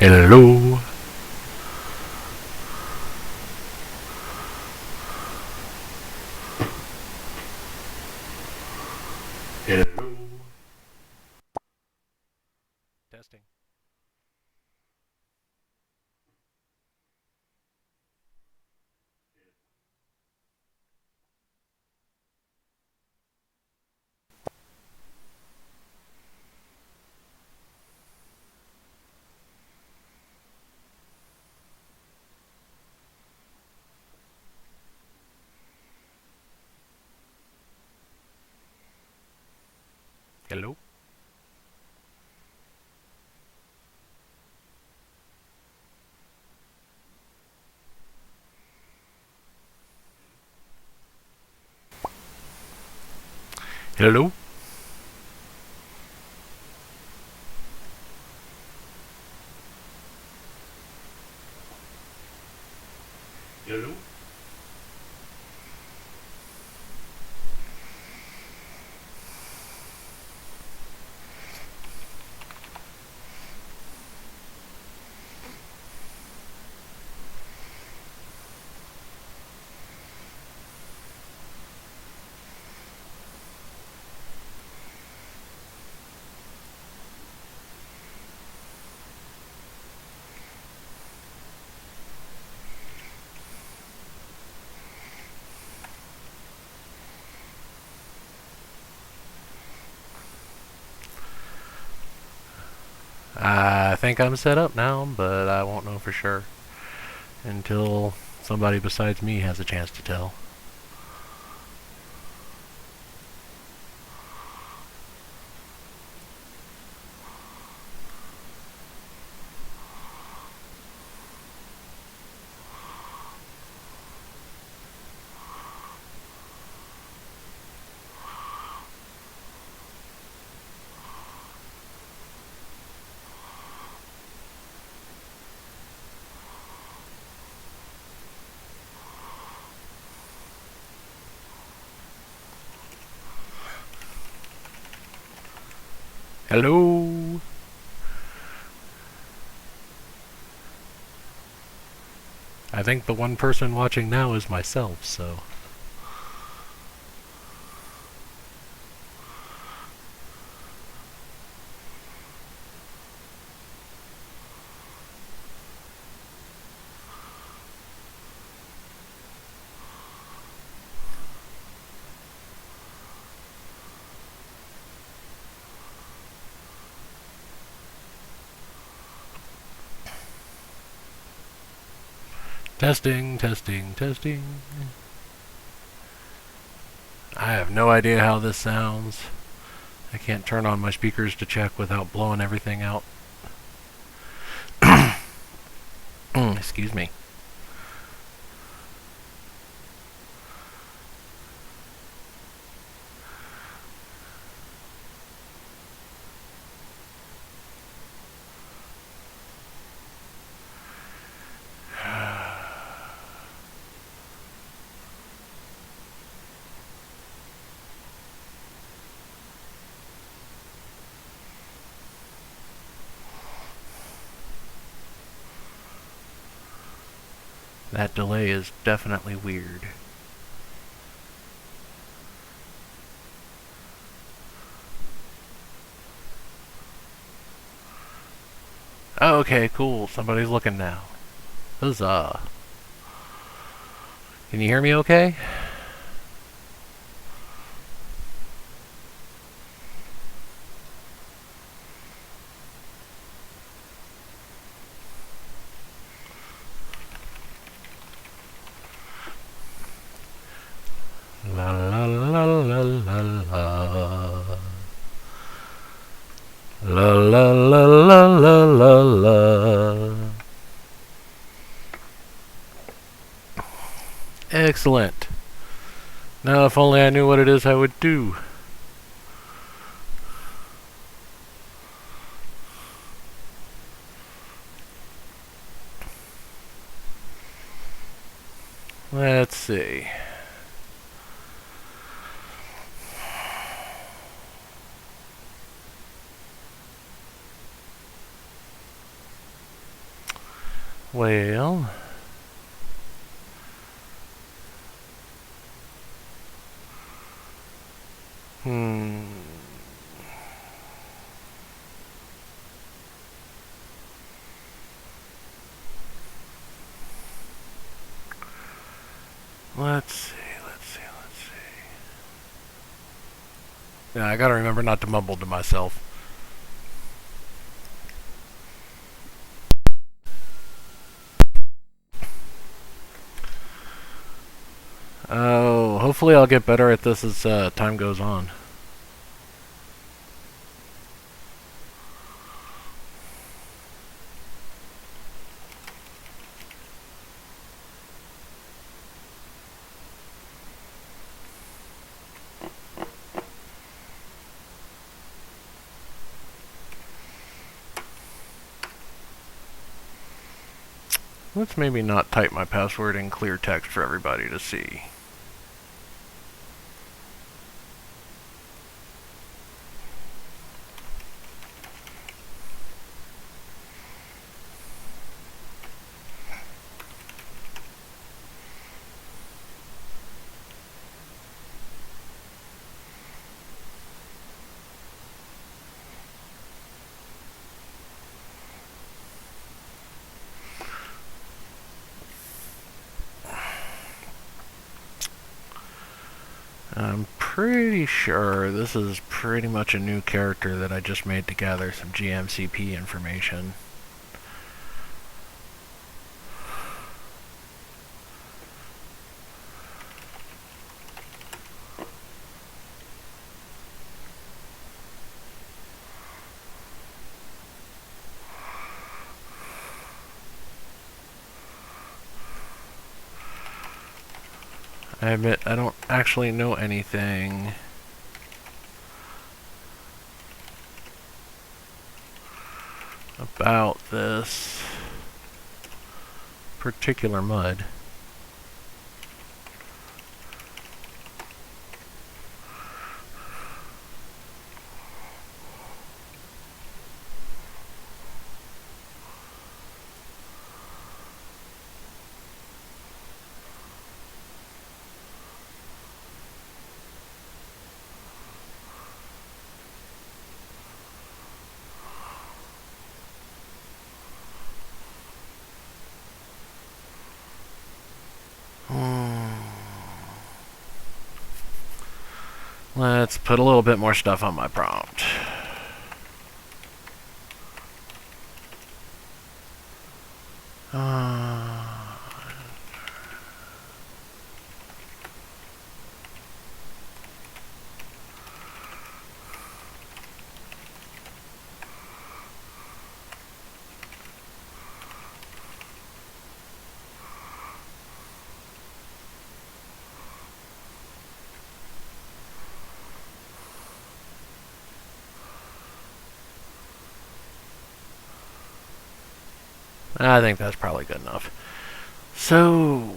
Hello. Hello. Testing. Hello. Hello. Hello. I think I'm set up now, but I won't know for sure until somebody besides me has a chance to tell. Hello. I think the one person watching now is myself, so. Testing, testing, testing. I have no idea how this sounds. I can't turn on my speakers to check without blowing everything out. Excuse me. That delay is definitely weird. Oh, okay, cool. Somebody's looking now. Huzzah. Can you hear me okay? La la la la la la. La la la la la la la. Excellent. Now if only I knew what it is I would do. Let's see. Well... Let's see. Yeah, I gotta remember not to mumble to myself. Oh, hopefully I'll get better at this as time goes on. Let's maybe not type my password in clear text for everybody to see. I'm pretty sure this is pretty much a new character that I just made to gather some GMCP information. I admit I don't actually know anything about this particular mud. Let's put a little bit more stuff on my prompt. I think that's probably good enough. So,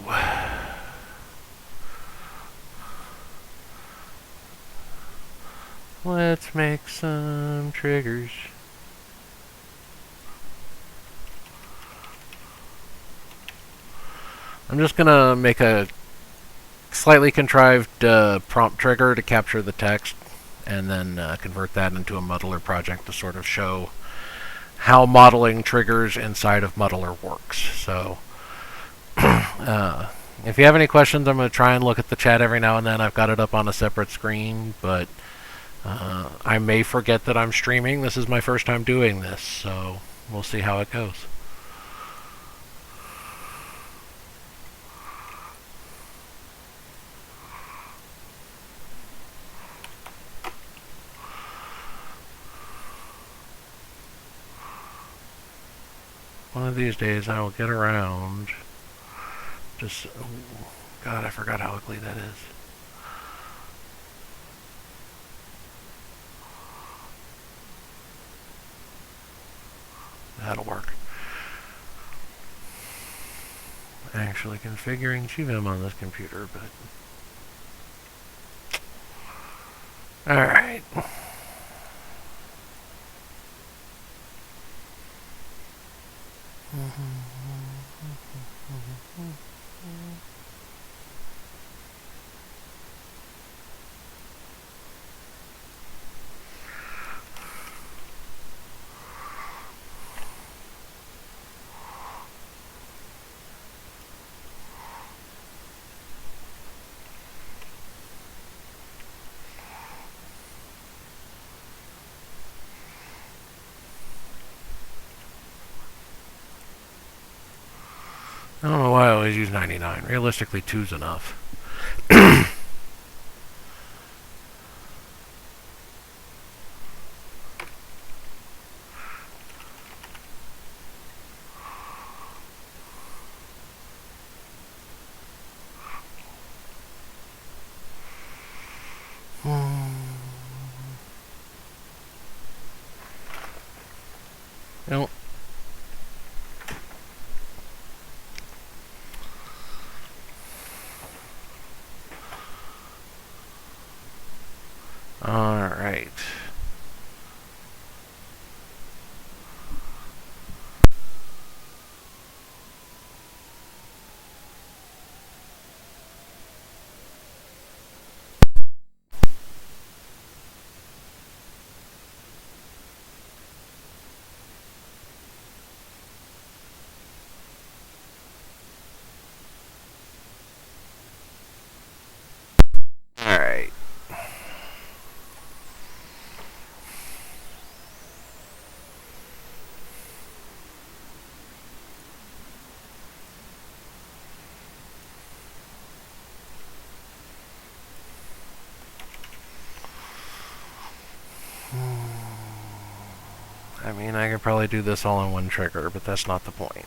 let's make some triggers. I'm just gonna make a slightly contrived prompt trigger to capture the text, and then convert that into a muddler project to sort of show how modeling triggers inside of muddler works. So, if you have any questions, I'm going to try and look at the chat every now and then. I've got it up on a separate screen, but I may forget that I'm streaming. This is my first time doing this, so we'll see how it goes. One of these days I will get around. Just, oh, God, I forgot how ugly that is. That'll work. Actually configuring GVim on this computer, but... Alright. I don't know why I always use 99. Realistically, 2's enough. Nope. Alright. Alright. I mean, I could probably do this all in one trigger, but that's not the point.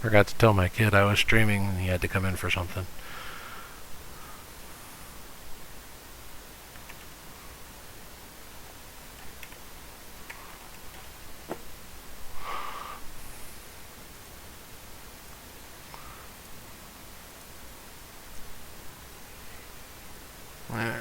Forgot to tell my kid I was streaming and he had to come in for something. Alright.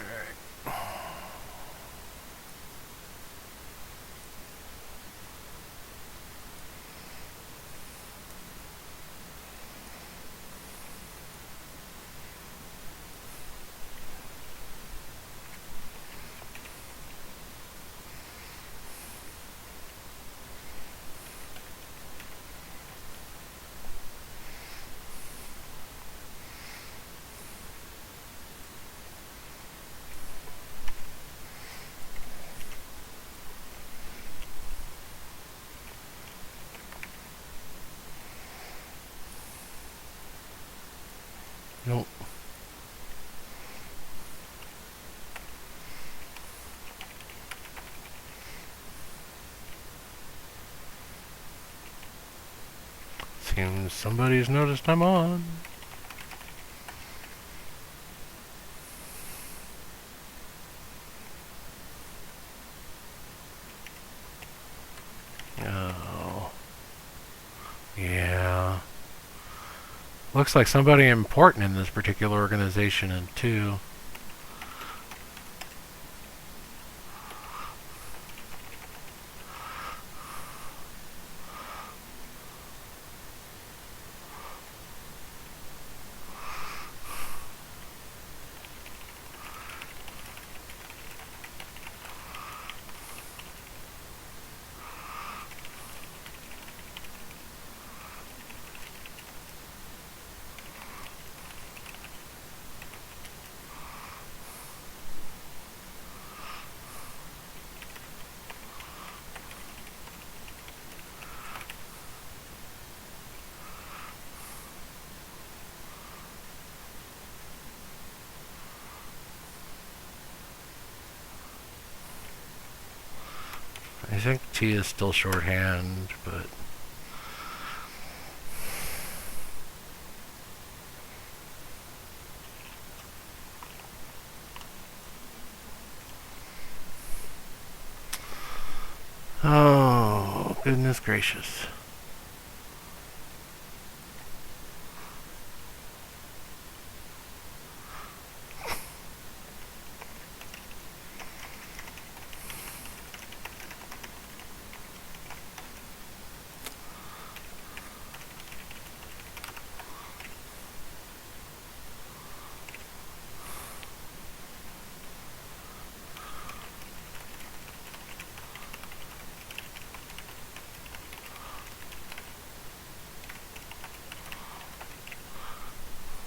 Nope. Seems somebody's noticed I'm on. Oh. Yeah. Looks like somebody important in this particular organization, too. I think T is still shorthand, but... Oh, goodness gracious.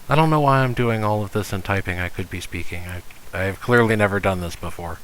I don't know why I'm doing all of this in typing. I could be speaking. I've clearly never done this before.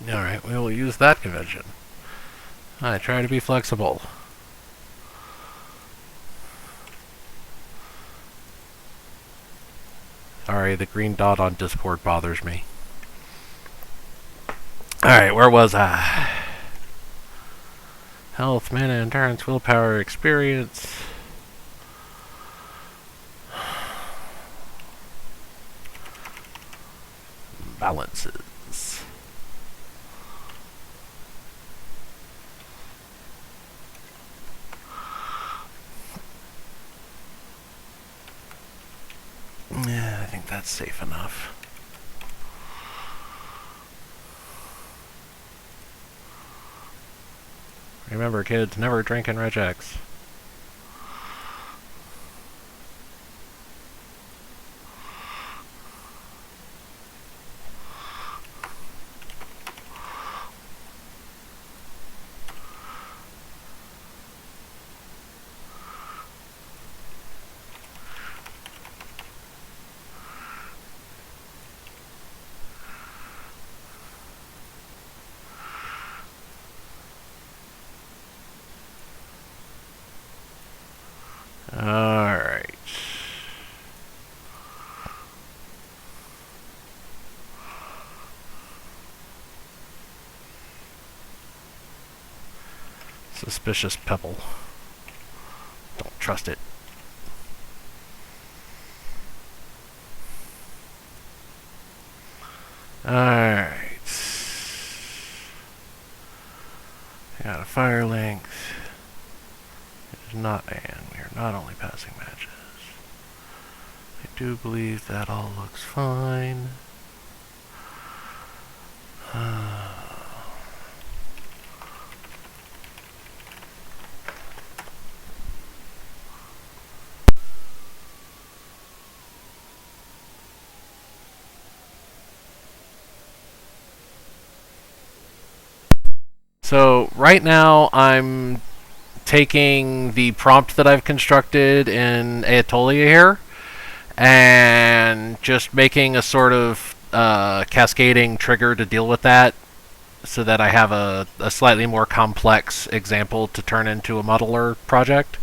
Alright, we will use that convention. I try to be flexible. Sorry, the green dot on Discord bothers me. Alright, where was I? Health, mana, endurance, willpower, experience. Balances. Yeah, I think that's safe enough. Remember, kids, never drink in regex. Alright. Suspicious pebble. Don't trust it. Alright. Got a fire length. It is not and we are not only passing matches. I do believe that all looks fine. So right now I'm taking the prompt that I've constructed in Aetolia here and just making a sort of cascading trigger to deal with that so that I have a slightly more complex example to turn into a muddler project.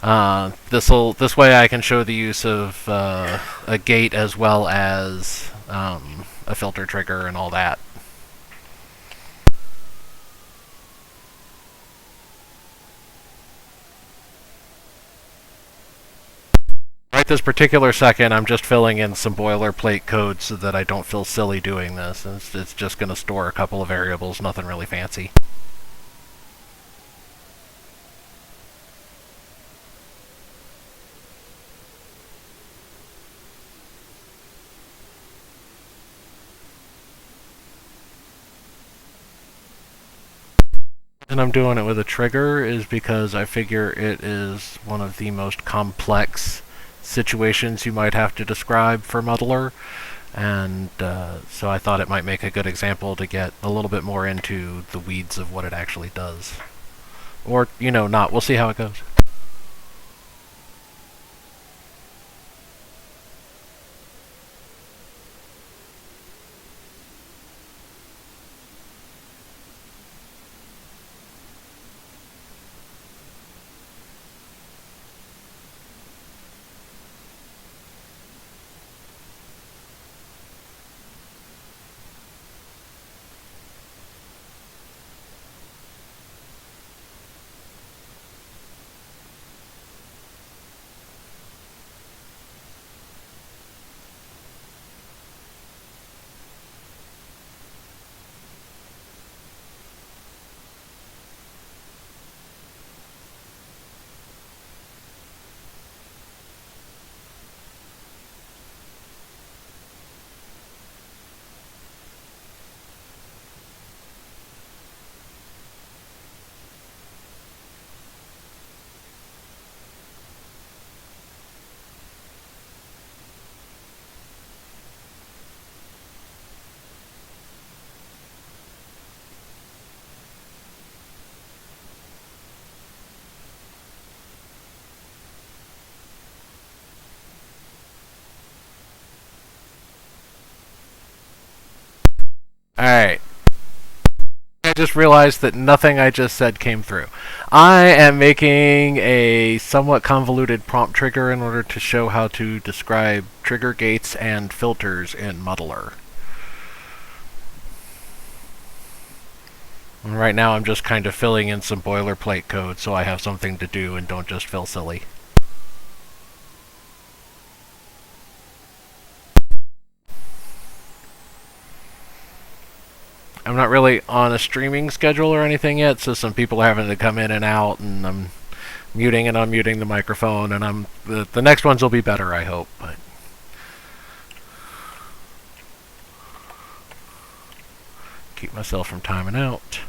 This way I can show the use of a gate as well as a filter trigger and all that. Right this particular second, I'm just filling in some boilerplate code so that I don't feel silly doing this. It's just going to store a couple of variables, nothing really fancy. And I'm doing it with a trigger is because I figure it is one of the most complex situations you might have to describe for muddler, and so I thought it might make a good example to get a little bit more into the weeds of what it actually does. Or, not. We'll see how it goes. Alright. I just realized that nothing I just said came through. I am making a somewhat convoluted prompt trigger in order to show how to describe trigger gates and filters in muddler. And right now I'm just kind of filling in some boilerplate code so I have something to do and don't just feel silly. I'm not really on a streaming schedule or anything yet, so some people are having to come in and out, and I'm muting and unmuting the microphone, and the next ones will be better, I hope. But keep myself from timing out.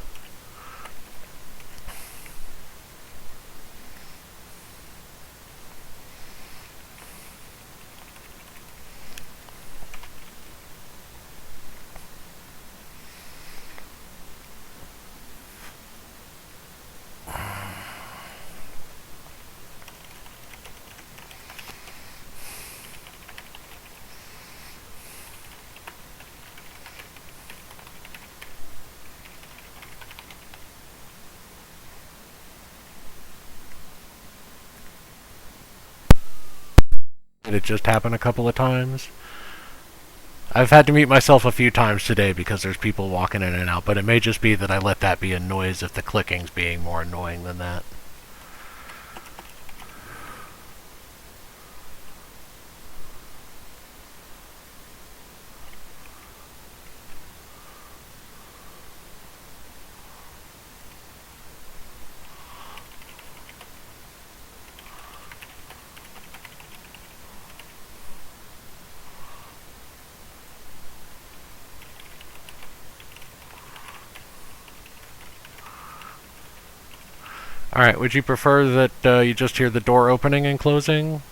It just happened a couple of times. I've had to mute myself a few times today because there's people walking in and out, but it may just be that I let that be a noise if the clicking's being more annoying than that. Alright, would you prefer that you just hear the door opening and closing?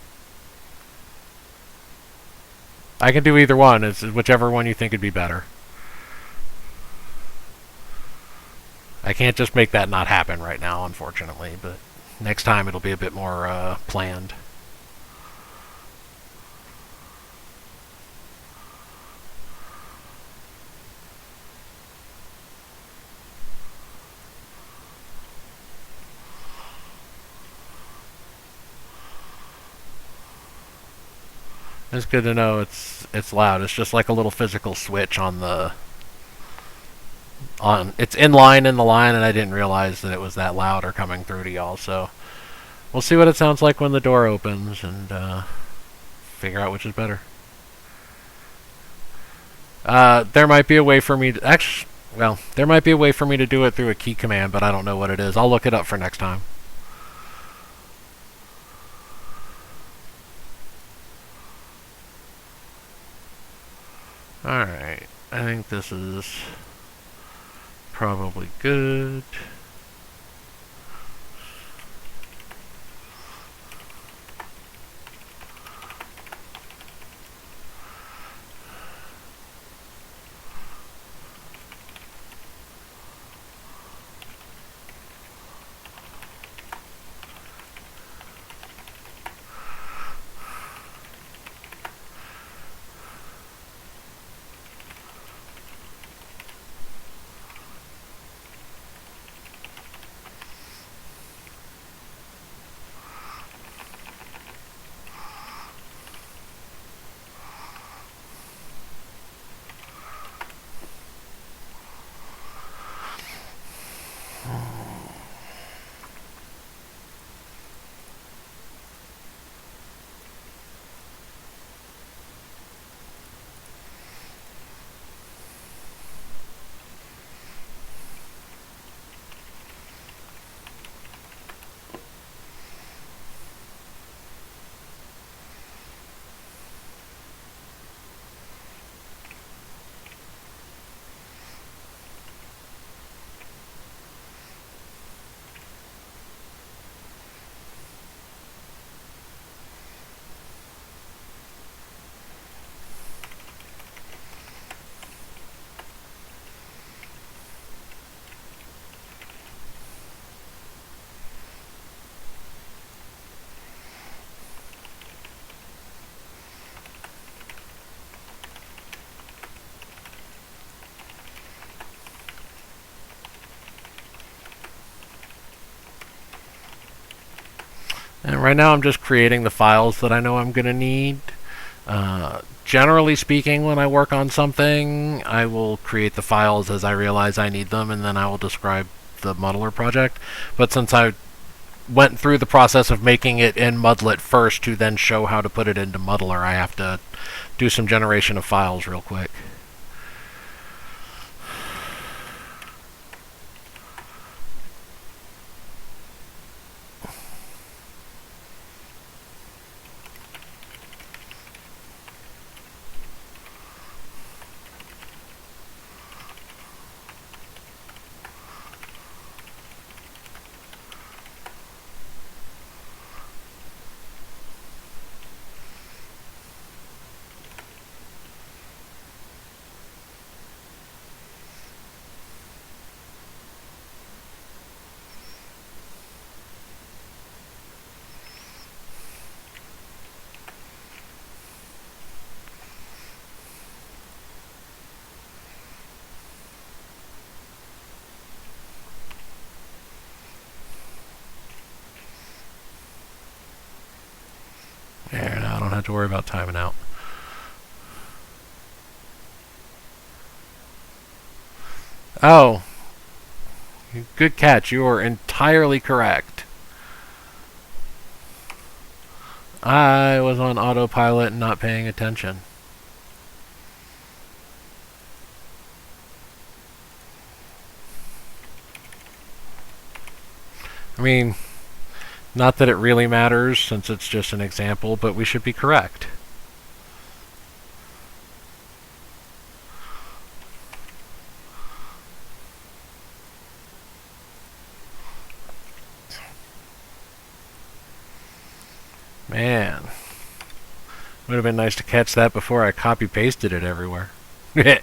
I can do either one. It's whichever one you think would be better. I can't just make that not happen right now, unfortunately, but next time it'll be a bit more planned. It's good to know it's loud. It's just like a little physical switch on the it's in line in the line, and I didn't realize that it was that loud or coming through to y'all. So we'll see what it sounds like when the door opens and figure out which is better. There might be a way for me to there might be a way for me to do it through a key command, but I don't know what it is. I'll look it up for next time. Alright, I think this is probably good. And right now I'm just creating the files that I know I'm going to need. Generally speaking, when I work on something, I will create the files as I realize I need them, and then I will describe the muddler project. But since I went through the process of making it in Mudlet first to then show how to put it into muddler, I have to do some generation of files real quick. There, now I don't have to worry about timing out. Oh, good catch. You are entirely correct. I was on autopilot and not paying attention. I mean, not that it really matters since it's just an example, but we should be correct. Man, would have been nice to catch that before I copy-pasted it everywhere. There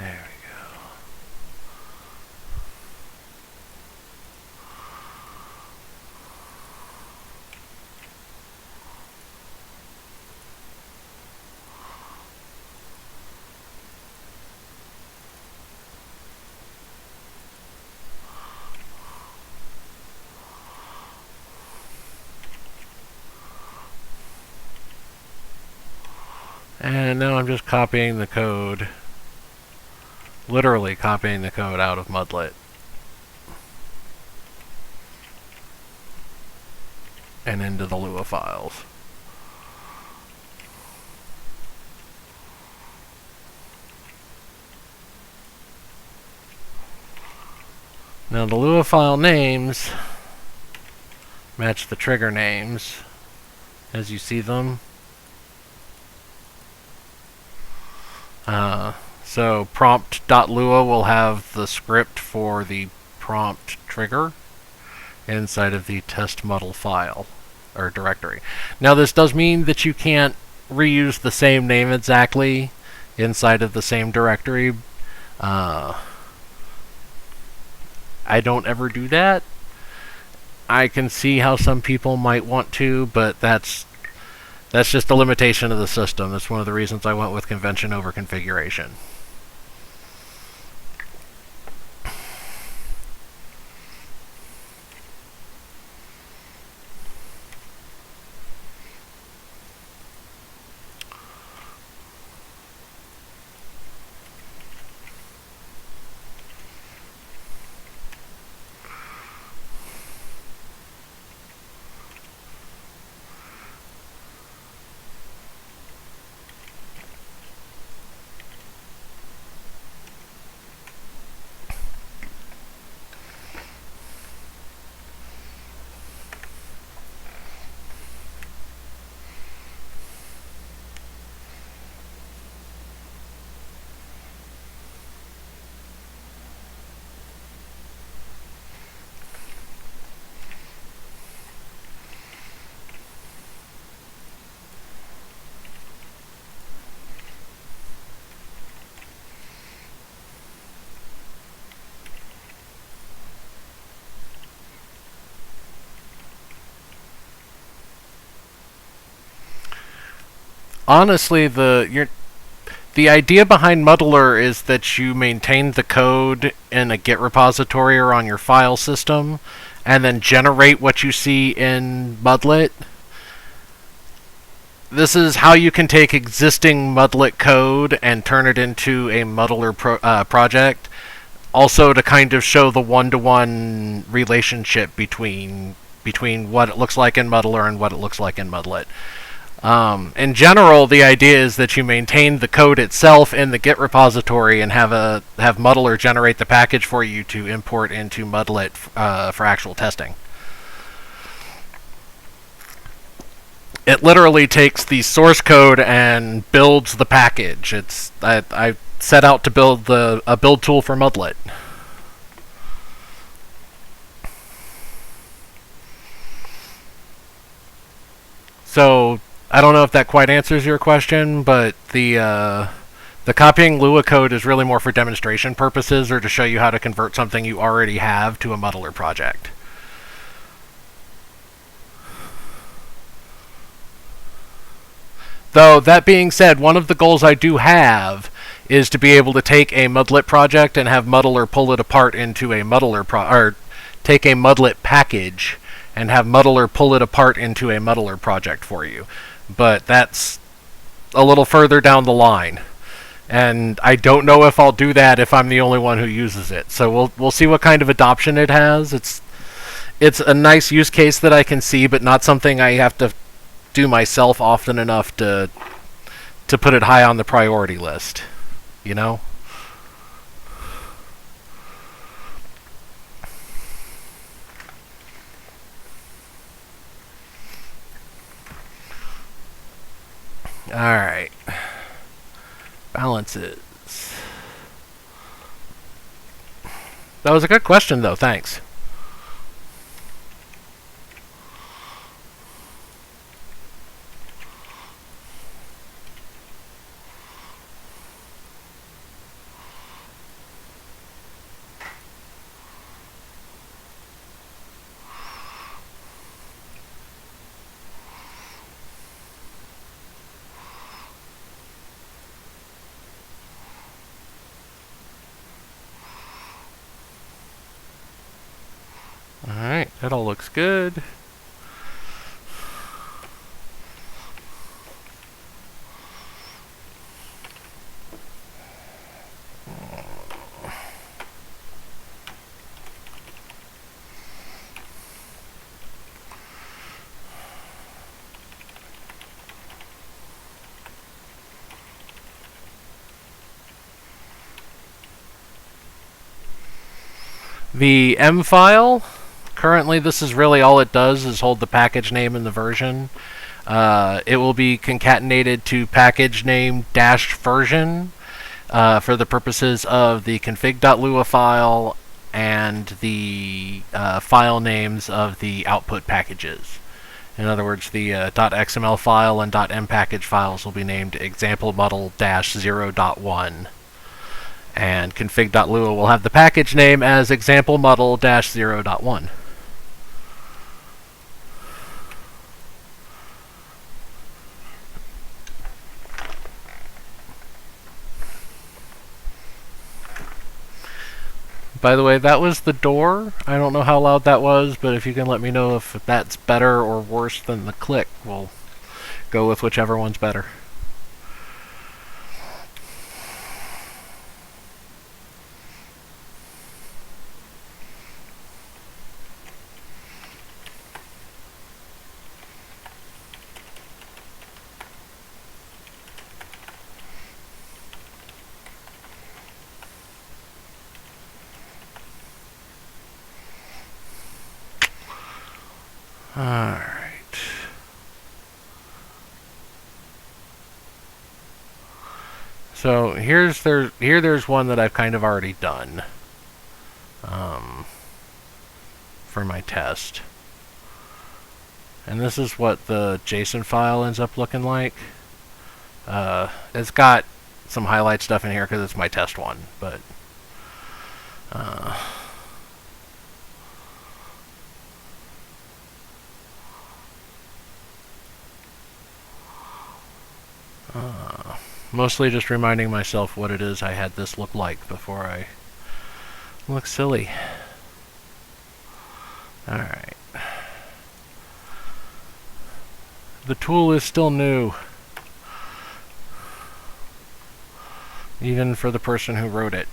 we go. And now I'm just copying the code, literally copying the code out of Mudlet and into the Lua files. Now the Lua file names match the trigger names as you see them. So prompt.lua will have the script for the prompt trigger inside of the test muddle file or directory. Now this does mean that you can't reuse the same name exactly inside of the same directory. I don't ever do that. I can see how some people might want to, but that's just a limitation of the system. That's one of the reasons I went with convention over configuration. honestly, the idea behind muddler is that you maintain the code in a Git repository or on your file system, and then generate what you see in Mudlet. This is how you can take existing Mudlet code and turn it into a muddler project. Also, to kind of show the one-to-one relationship between what it looks like in Muddler and what it looks like in Mudlet. In general, the idea is that you maintain the code itself in the Git repository and have Muddler generate the package for you to import into Mudlet for actual testing. It literally takes the source code and builds the package. I set out to build a build tool for Mudlet. So I don't know if that quite answers your question, but the copying Lua code is really more for demonstration purposes or to show you how to convert something you already have to a muddler project. Though, that being said, one of the goals I do have is to be able to take a Mudlet project and have Muddler pull it apart into a Muddler or take a Mudlet package and have Muddler pull it apart into a Muddler project for you. But that's a little further down the line. And I don't know if I'll do that if I'm the only one who uses it. So we'll see what kind of adoption it has. It's a nice use case that I can see, but not something I have to do myself often enough to put it high on the priority list, you know? Alright. Balances. That was a good question, though. Thanks. Alright, that all looks good. The M file, currently this is really all it does is hold the package name and the version. It will be concatenated to package name dash version for the purposes of the config.lua file and the file names of the output packages. In other words, the .xml file and .mpackage files will be named example muddle-0.1. And config.lua will have the package name as example muddle-0.1. By the way, that was the door. I don't know how loud that was, but if you can let me know if that's better or worse than the click, we'll go with whichever one's better. Alright. So there's one that I've kind of already done for my test. And this is what the JSON file ends up looking like. It's got some highlight stuff in here because it's my test one, but Mostly just reminding myself what it is I had this look like before I look silly. Alright. The tool is still new. Even for the person who wrote it.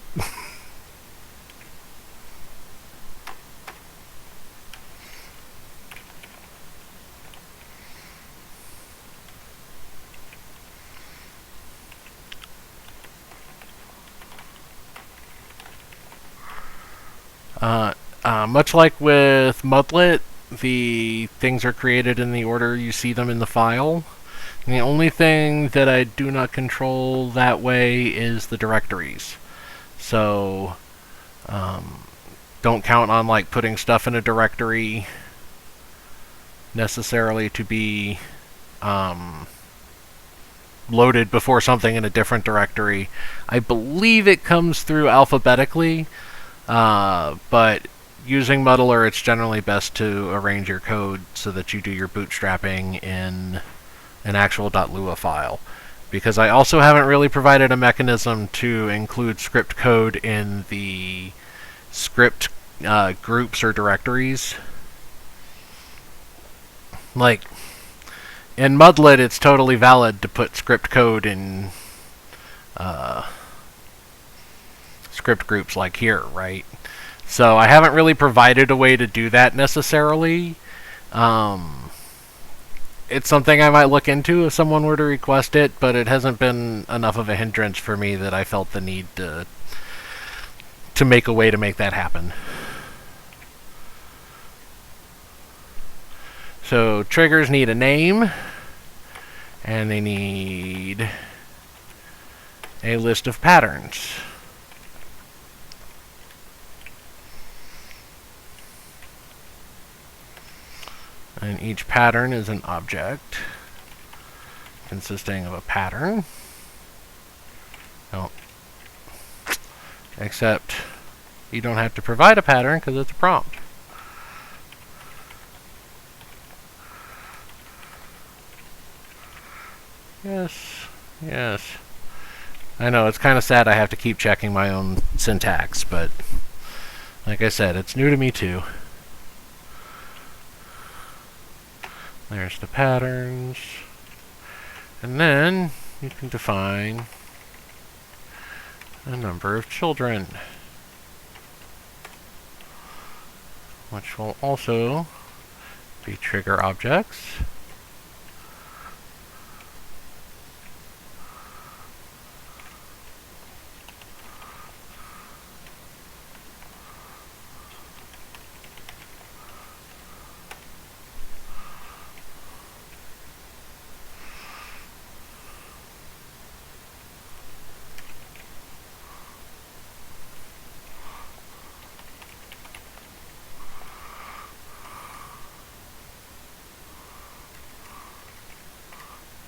Much like with Mudlet, the things are created in the order you see them in the file. And the only thing that I do not control that way is the directories. So, don't count on like putting stuff in a directory necessarily to be loaded before something in a different directory. I believe it comes through alphabetically, but using muddler, it's generally best to arrange your code so that you do your bootstrapping in an actual .lua file. Because I also haven't really provided a mechanism to include script code in the script groups or directories. Like, in Mudlet, it's totally valid to put script code in script groups like here, right? So I haven't really provided a way to do that necessarily. It's something I might look into if someone were to request it, but it hasn't been enough of a hindrance for me that I felt the need to make a way to make that happen. So triggers need a name, and they need a list of patterns. And each pattern is an object consisting of a pattern. Oh. Except you don't have to provide a pattern because it's a prompt. Yes, yes. I know, it's kind of sad I have to keep checking my own syntax, but like I said, it's new to me too. There's the patterns. And then you can define a number of children, which will also be trigger objects.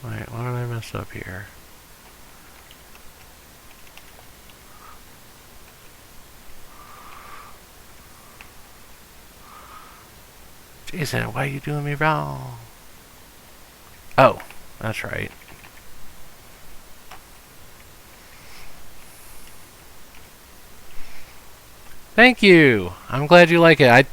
Wait, what did I mess up here? Jason, why are you doing me wrong? Oh, that's right. Thank you! I'm glad you like it.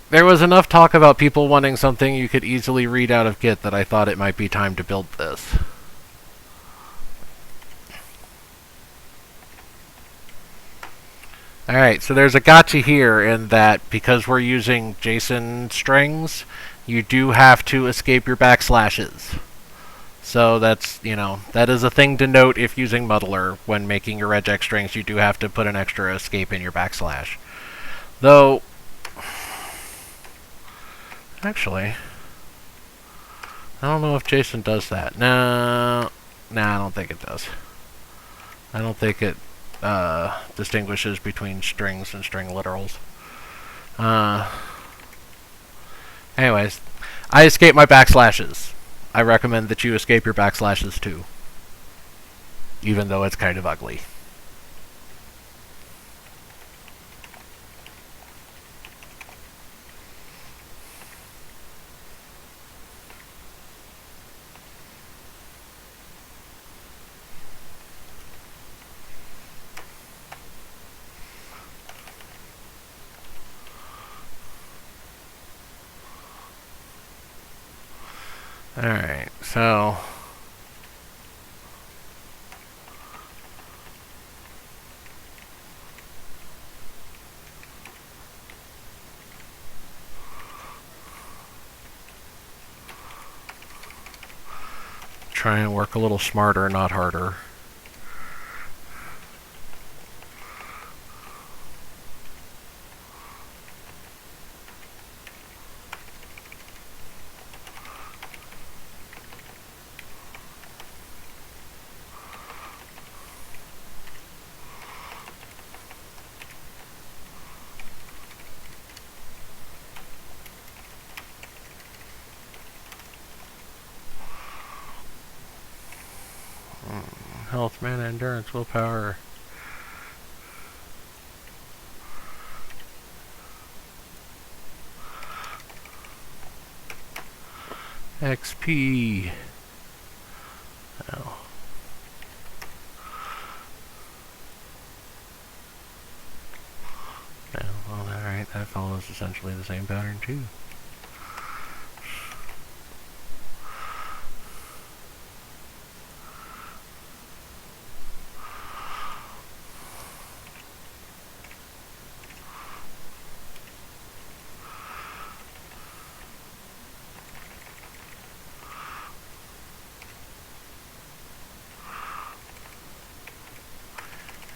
There was enough talk about people wanting something you could easily read out of Git that I thought it might be time to build this. Alright, so there's a gotcha here in that because we're using JSON strings, you do have to escape your backslashes. So that's, that is a thing to note if using muddler. When making your regex strings, you do have to put an extra escape in your backslash. Though, actually, I don't know if JSON does that. No, I don't think it does. I don't think it distinguishes between strings and string literals. Anyways, I escape my backslashes. I recommend that you escape your backslashes too, even though it's kind of ugly. Alright, so try and work a little smarter, not harder. Health, mana, endurance, willpower. XP. Oh. Yeah, well, alright, that follows essentially the same pattern too.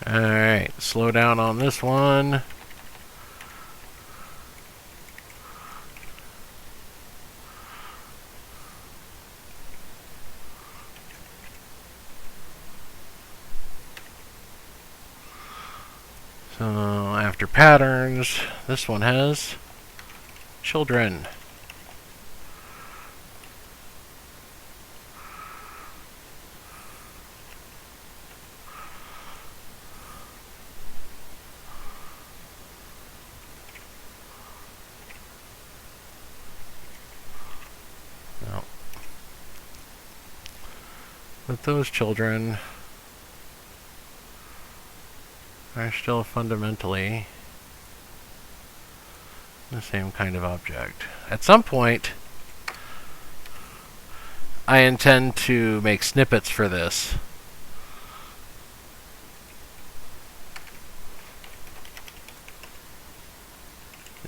Alright, slow down on this one. So, after patterns, this one has children. But those children are still fundamentally the same kind of object. At some point, I intend to make snippets for this.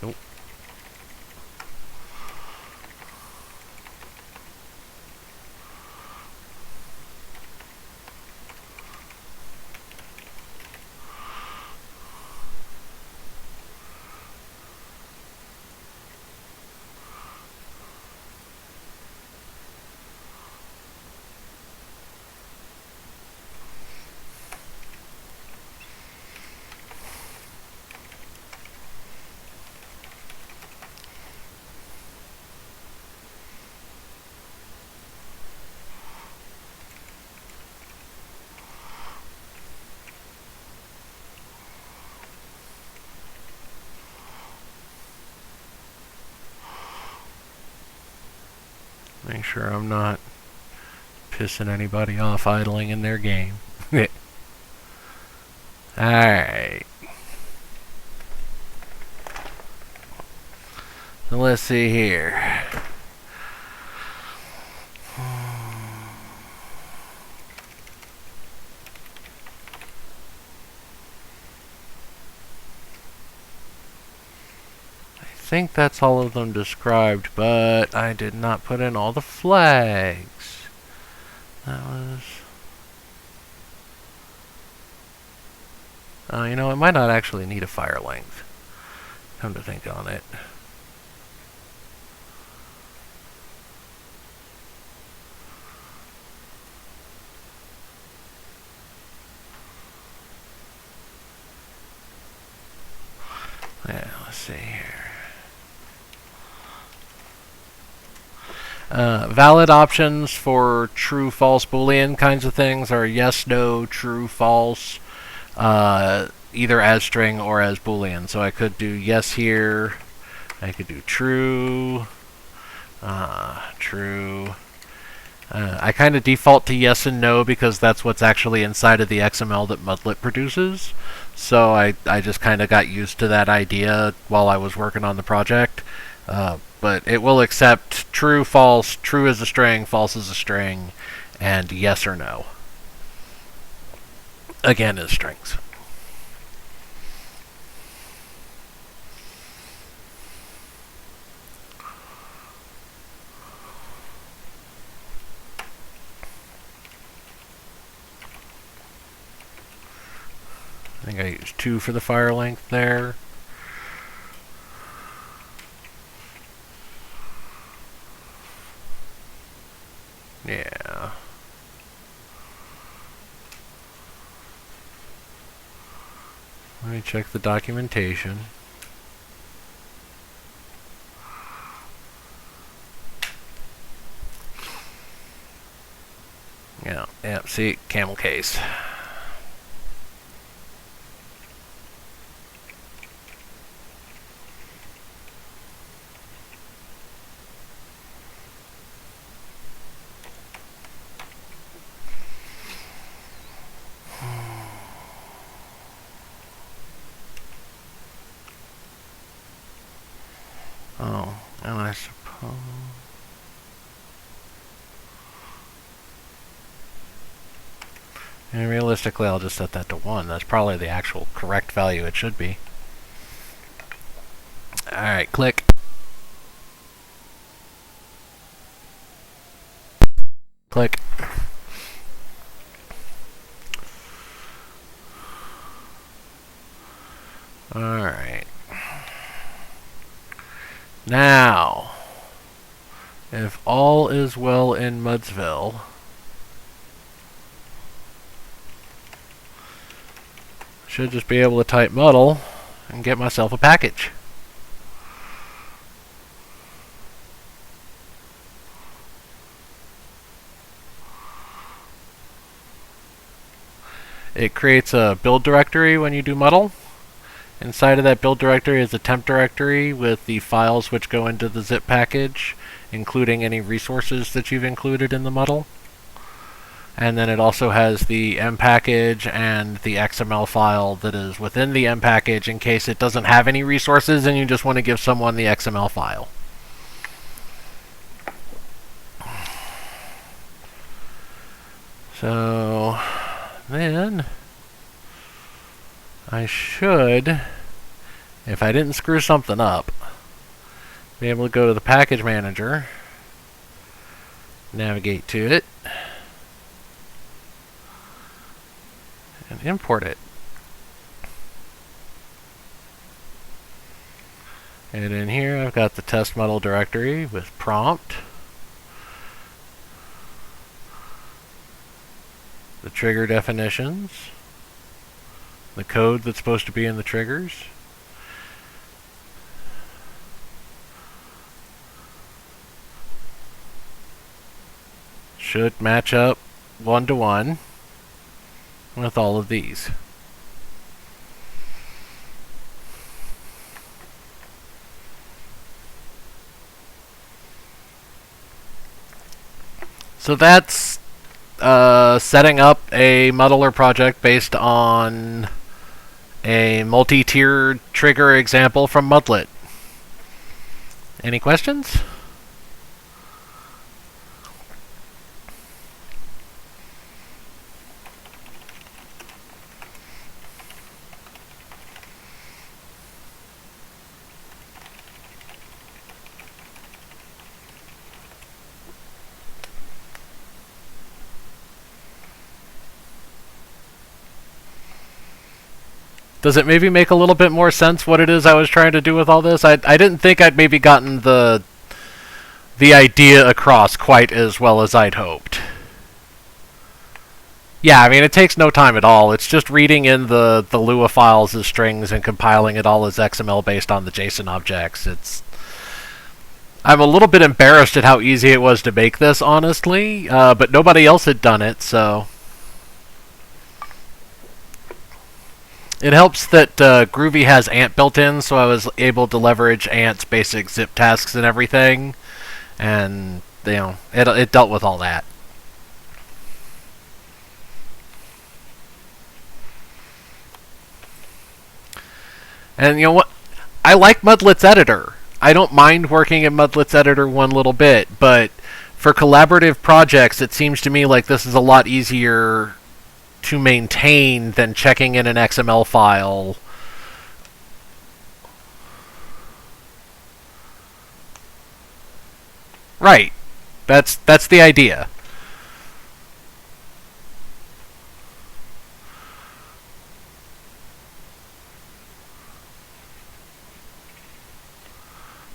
Nope. Make sure I'm not pissing anybody off idling in their game. Alright. So let's see here. I think that's all of them described, but I did not put in all the flags. That was... you know, it might not actually need a fire length. Come to think on it. Yeah, let's see here. Valid options for true, false, boolean kinds of things are yes, no, true, false, either as string or as boolean. So I could do yes here, I could do true, true. I kind of default to yes and no because that's what's actually inside of the XML that Mudlet produces. So I just kind of got used to that idea while I was working on the project. but it will accept true, false, true is a string, false is a string, and yes or no. Again, is strings. I think I used 2 for the fire length there. Yeah. Let me check the documentation. Yeah, see, camel case. Oh, and I suppose... And realistically, I'll just set that to 1. That's probably the actual correct value it should be. Alright, click. Click. Alright. Now, if all is well in Mudsville, should just be able to type muddle and get myself a package. It creates a build directory when you do muddle. Inside of that build directory is a temp directory with the files which go into the zip package, including any resources that you've included in the muddle. And then it also has the M package and the XML file that is within the M package in case it doesn't have any resources and you just want to give someone the XML file. So then I should, if I didn't screw something up, be able to go to the package manager, navigate to it, and import it. And in here I've got the test muddle directory with prompt, the trigger definitions, the code that's supposed to be in the triggers, should match up 1-to-1 with all of these. So that's setting up a muddler project based on a multi-tiered trigger example from Mudlet. Any questions? Does it maybe make a little bit more sense what it is I was trying to do with all this? I didn't think I'd maybe gotten the idea across quite as well as I'd hoped. Yeah, I mean, it takes no time at all. It's just reading in the Lua files as strings and compiling it all as XML based on the JSON objects. I'm a little bit embarrassed at how easy it was to make this, honestly, but nobody else had done it, so... It helps that Groovy has Ant built in, so I was able to leverage Ant's basic zip tasks and everything, and it dealt with all that. And you know what? I like Mudlet's editor. I don't mind working in Mudlet's editor one little bit, but for collaborative projects, it seems to me like this is a lot easier to maintain than checking in an XML file. Right. That's the idea.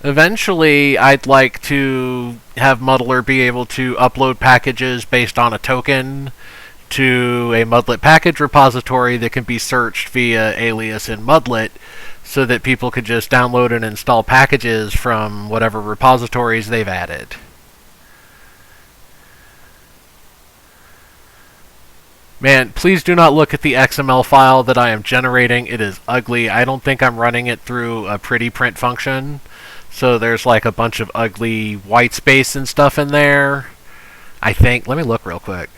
Eventually, I'd like to have Muddler be able to upload packages based on a token to a Mudlet package repository that can be searched via alias in Mudlet, so that people could just download and install packages from whatever repositories they've added. Man, please do not look at the XML file that I am generating. It is ugly. I don't think I'm running it through a pretty print function. So there's like a bunch of ugly white space and stuff in there. I think. Let me look real quick.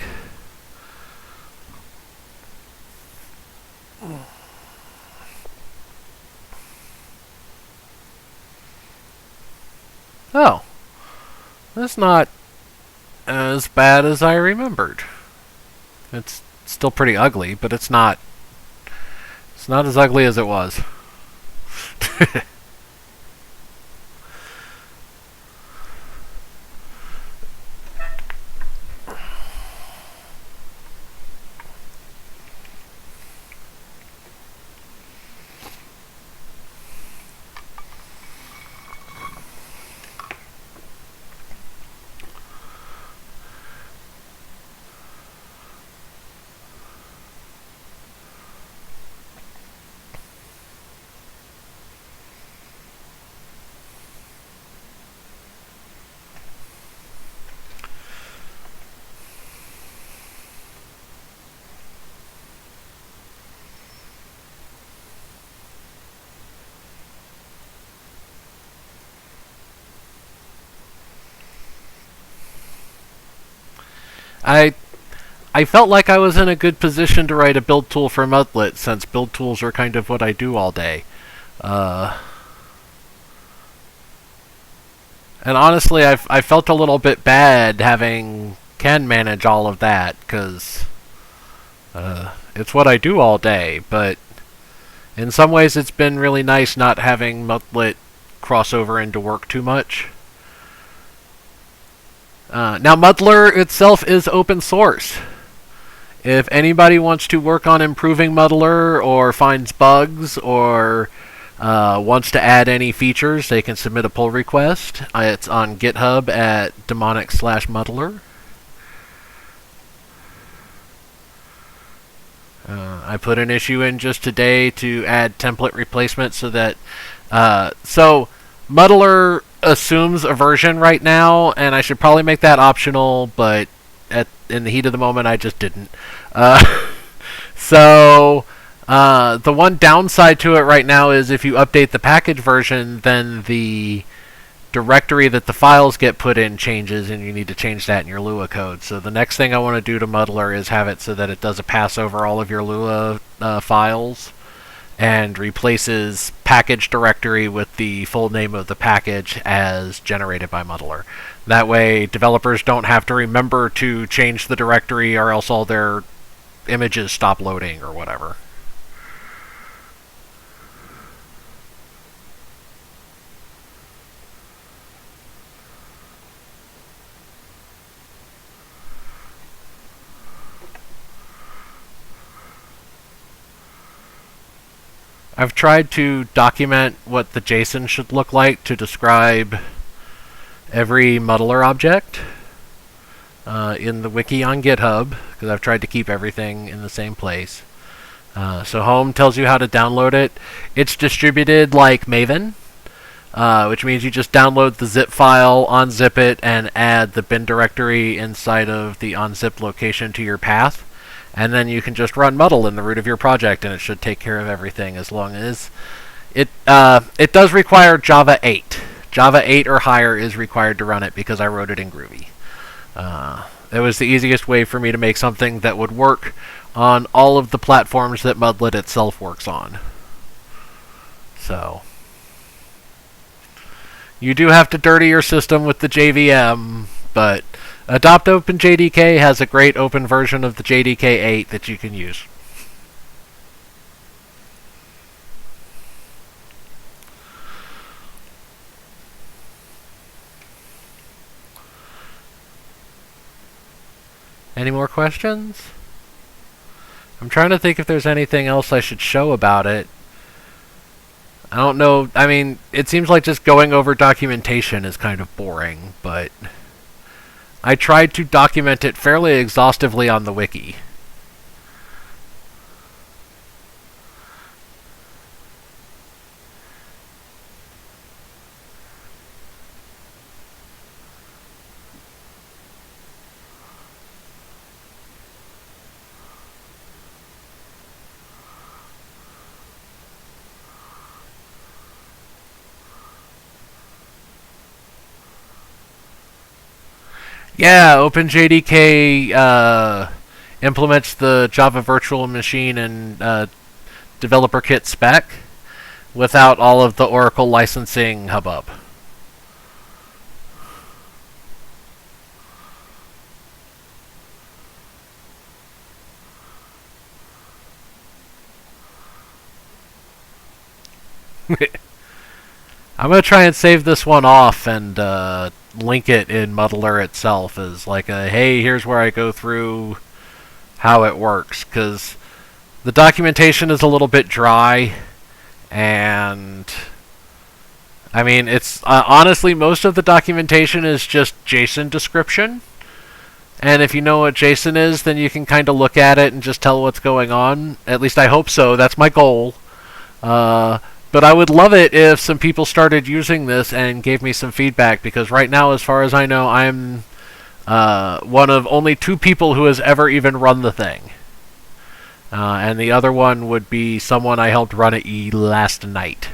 Oh. That's not as bad as I remembered. It's still pretty ugly, but it's not as ugly as it was. I felt like I was in a good position to write a build tool for Mudlet, since build tools are kind of what I do all day. And honestly, I felt a little bit bad having Ken manage all of that, because it's what I do all day, but in some ways it's been really nice not having Mudlet cross over into work too much. Now, Muddler itself is open source. If anybody wants to work on improving Muddler, or finds bugs, or wants to add any features, they can submit a pull request. It's on GitHub at demonic/muddler. I put an issue in just today to add template replacement so that... so, Muddler assumes a version right now, and I should probably make that optional, but in the heat of the moment, I just didn't. So, the one downside to it right now is if you update the package version, then the directory that the files get put in changes, and you need to change that in your Lua code. So the next thing I want to do to Muddler is have it so that it does a pass over all of your Lua files, and replaces package directory with the full name of the package as generated by Muddler. That way, developers don't have to remember to change the directory, or else all their images stop loading or whatever. I've tried to document what the JSON should look like to describe every Muddler object in the wiki on GitHub, because I've tried to keep everything in the same place. So home tells you how to download it. It's distributed like Maven, which means you just download the zip file, unzip it, and add the bin directory inside of the unzipped location to your path. And then you can just run Muddle in the root of your project, and it should take care of everything, as long as it does require Java 8. Java 8 or higher is required to run it, because I wrote it in Groovy. It was the easiest way for me to make something that would work on all of the platforms that Mudlet itself works on. So, You do have to dirty your system with the JVM, but Adopt OpenJDK has a great open version of the JDK 8 that you can use. Any more questions? I'm trying to think if there's anything else I should show about it. I don't know. I mean, it seems like just going over documentation is kind of boring, but I tried to document it fairly exhaustively on the wiki. Yeah, OpenJDK implements the Java Virtual Machine and Developer Kit spec without all of the Oracle licensing hubbub. I'm going to try and save this one off and link it in Muddler itself as like a, hey, here's where I go through how it works, because the documentation is a little bit dry, and I mean, it's honestly, most of the documentation is just JSON description, and if you know what JSON is, then you can kind of look at it and just tell what's going on. At least I hope so. That's my goal. But I would love it if some people started using this and gave me some feedback, because right now, as far as I know, I'm one of only 2 people who has ever even run the thing. And the other one would be someone I helped run it last night.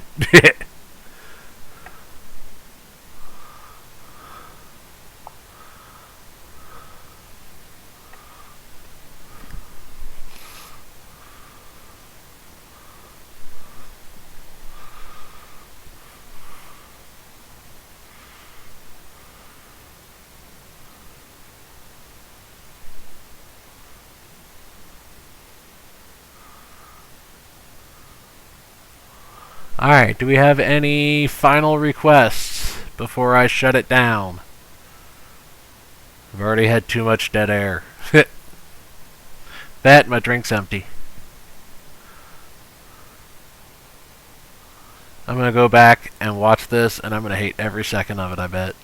Alright, do we have any final requests before I shut it down? I've already had too much dead air. Bet my drink's empty. I'm going to go back and watch this, and I'm going to hate every second of it, I bet.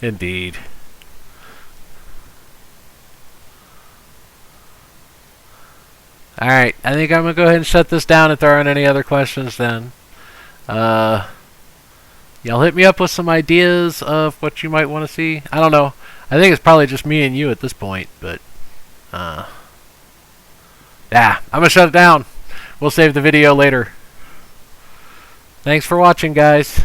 Indeed. Alright, I think I'm going to go ahead and shut this down if there aren't any other questions then. Y'all hit me up with some ideas of what you might want to see. I don't know. I think it's probably just me and you at this point, but yeah, I'm going to shut it down. We'll save the video later. Thanks for watching, guys.